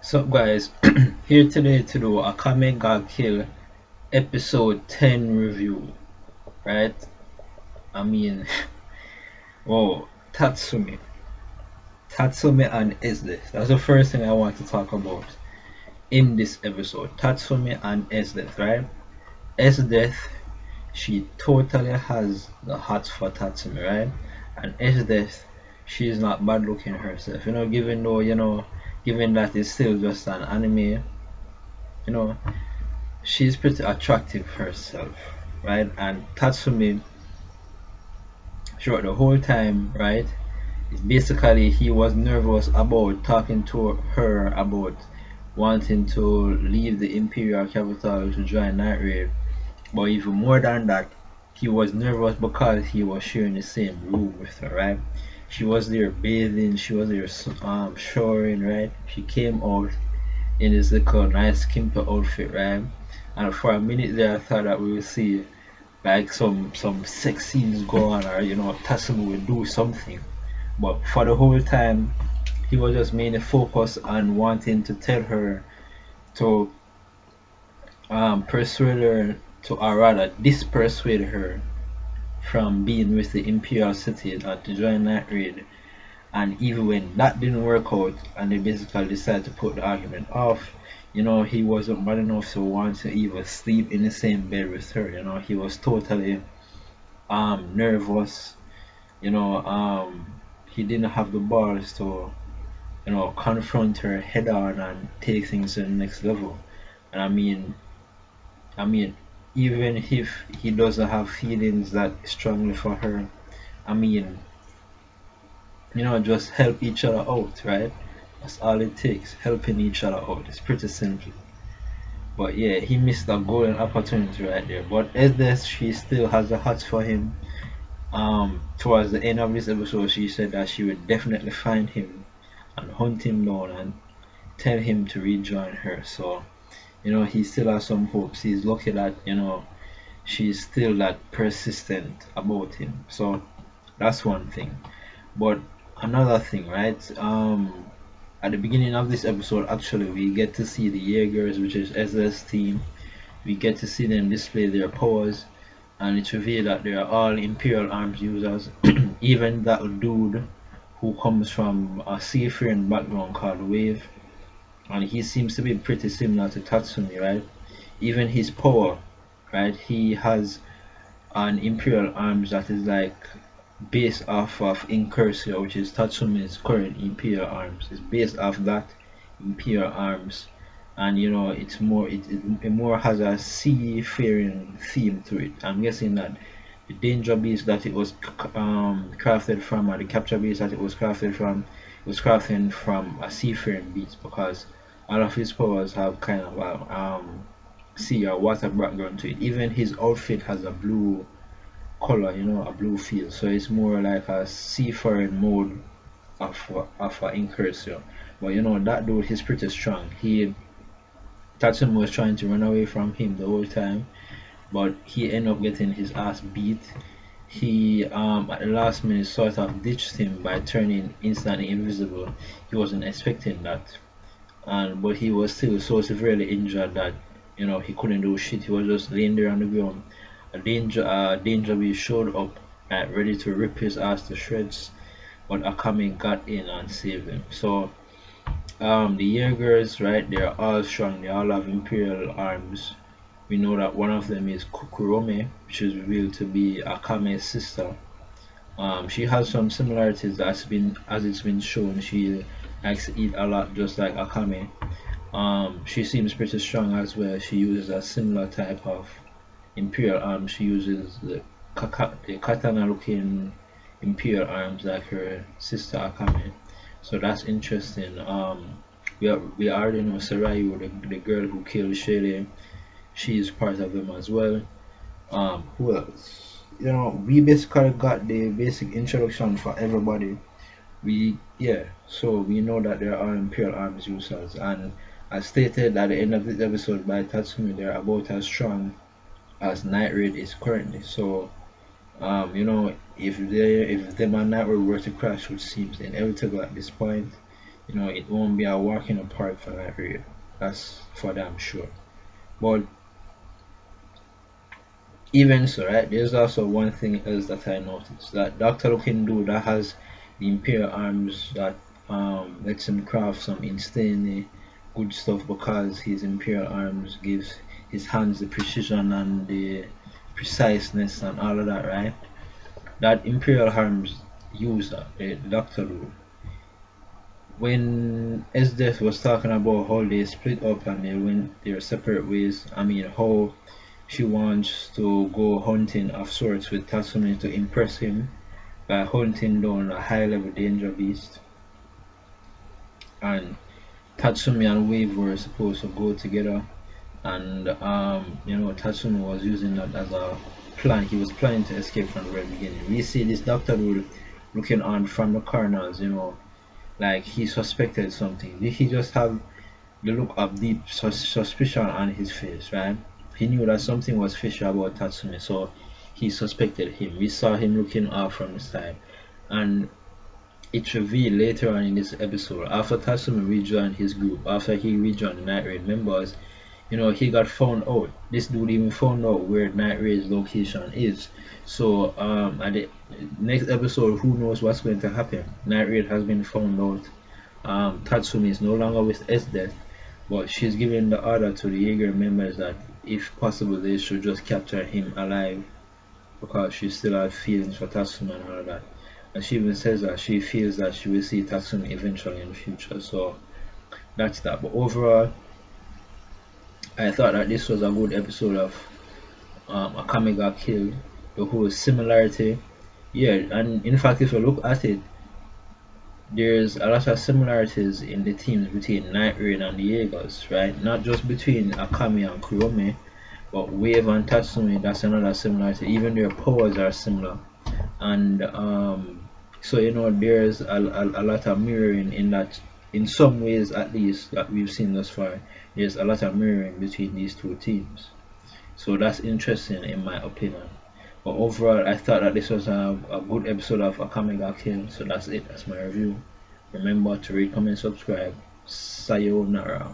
So guys, here today to do Akame got Kill episode 10 review, right? I mean, whoa, Tatsumi and Esdeath. That's the first thing I want to talk about in this episode. Tatsumi and Esdeath, right? Esdeath, she totally has the hots for Tatsumi, right? And Esdeath, she's not bad looking herself, given though, given that it's still just an anime, know, she's pretty attractive herself, right? And Tatsumi, throughout the whole time, right? Basically, he was nervous about talking to her about wanting to leave the Imperial capital to join Night Raid. But even more than that, he was nervous because he was sharing the same room with her, right? She was there bathing, she was there showering, right? She came out in this little nice skimpy outfit, right? And for a minute there, I thought that we would see like some sex scenes go on, or Tatsumi would do something. But for the whole time, he was just mainly focused on wanting to tell her to persuade her to, or rather, dispersuade her from being with the Imperial City to join Night Raid. And even when that didn't work out, and they basically decided to put the argument off, he wasn't bad enough to want to even sleep in the same bed with her. He was totally nervous. You know, he didn't have the balls to confront her head on and take things to the next level. And I mean, even if he doesn't have feelings that strongly for her, I mean, just help each other out, right? That's all it takes, helping each other out. It's pretty simple. But yeah, he missed a golden opportunity right there. But as this, she still has the hearts for him. Towards the end of this episode, she said that she would definitely find him and hunt him down and tell him to rejoin her. So, he still has some hopes. He's lucky that, she's still that persistent about him. So that's one thing. But another thing, right? At the beginning of this episode, actually, we get to see the Jaegars, which is Ezra's team. We get to see them display their powers, and it's revealed that they are all Imperial arms users. Even that dude who comes from a seafaring background called Wave, and he seems to be pretty similar to Tatsumi, right? Even his power, right? He has an Imperial arms that is like based off of Incursio, which is Tatsumi's current Imperial arms. It's based off that Imperial arms, and it more has a seafaring theme to it. I'm guessing that the danger beast that it was crafted from, or the capture beast that it was crafted from, it was crafted from a seafaring beast, because all of his powers have kind of a sea or water background to it. Even his outfit has a blue color, a blue feel, so it's more like a seafaring mode of a Incursio. But that dude, he's pretty strong. Tatsumi was trying to run away from him the whole time, but he ended up getting his ass beat. He at the last minute sort of ditched him by turning instantly invisible. He wasn't expecting that, and but he was still so severely injured that he couldn't do shit. He was just laying there on the ground. A danger beast showed up, ready to rip his ass to shreds, but Akame got in and saved him. So the Jaegers, right? They are all strong. They all have Imperial arms. We know that one of them is Kukurome, which is revealed to be Akame's sister. She has some similarities as it's been shown. She likes to eat a lot, just like Akame. She seems pretty strong as well. She uses a similar type of Imperial arms. She uses the katana looking Imperial arms like her sister Akame. So that's interesting. We already know Sarayu, the girl who killed Shelley. She is part of them as well. Who else? We basically got the basic introduction for everybody. So we know that there are Imperial arms users, and as stated at the end of this episode by Tatsumi, they're about as strong as Night Raid is currently. So if them and Night Raid were to crash, which seems inevitable at this point, it won't be a walk in the park for that area. That's for damn sure. But even so, right, there's also one thing else that I noticed that Dr. looking dude that has the Imperial arms that lets him craft some insanely good stuff because his Imperial arms gives his hands the precision and the preciseness and all of that, right? That Imperial arms user, the Doctor Who, when Esdeath was talking about how they split up and they went their separate ways, I mean, how she wants to go hunting of sorts with Tatsumi to impress him by hunting down a high level danger beast, and Tatsumi and Wave were supposed to go together, and Tatsumi was using that as a plan. He was planning to escape from the very beginning. We see this Doctor Who looking on from the corners, like he suspected something. Did he just have the look of deep suspicion on his face, right? He knew that something was fishy about Tatsumi, so he suspected him. We saw him looking off from the side, and it's revealed later on in this episode after Tatsumi rejoined his group, after he rejoined the Night Raid members, he got found out. This dude even found out where Night Raid's location is. So at the next episode, who knows what's going to happen? Night Raid has been found out. Tatsumi is no longer with Esdeath, but she's giving the order to the Jaeger members that if possible they should just capture him alive because she still has feelings for Tatsumi and all of that. And she even says that she feels that she will see Tatsumi eventually in the future. So that's that. But overall, I thought that this was a good episode of Akame got killed. The whole similarity, yeah, and in fact, if you look at it, there's a lot of similarities in the teams between Night Rain and the Jaegers, right? Not just between Akame and Kurome, but Wave and Tatsumi. That's another similarity. Even their powers are similar, and so there's a lot of mirroring in that. In some ways, at least that we've seen thus far, there's a lot of mirroring between these two teams. So that's interesting in my opinion. But overall, I thought that this was a good episode of Akame ga Kill. So that's it. That's my review. Remember to rate, comment, subscribe. Sayonara.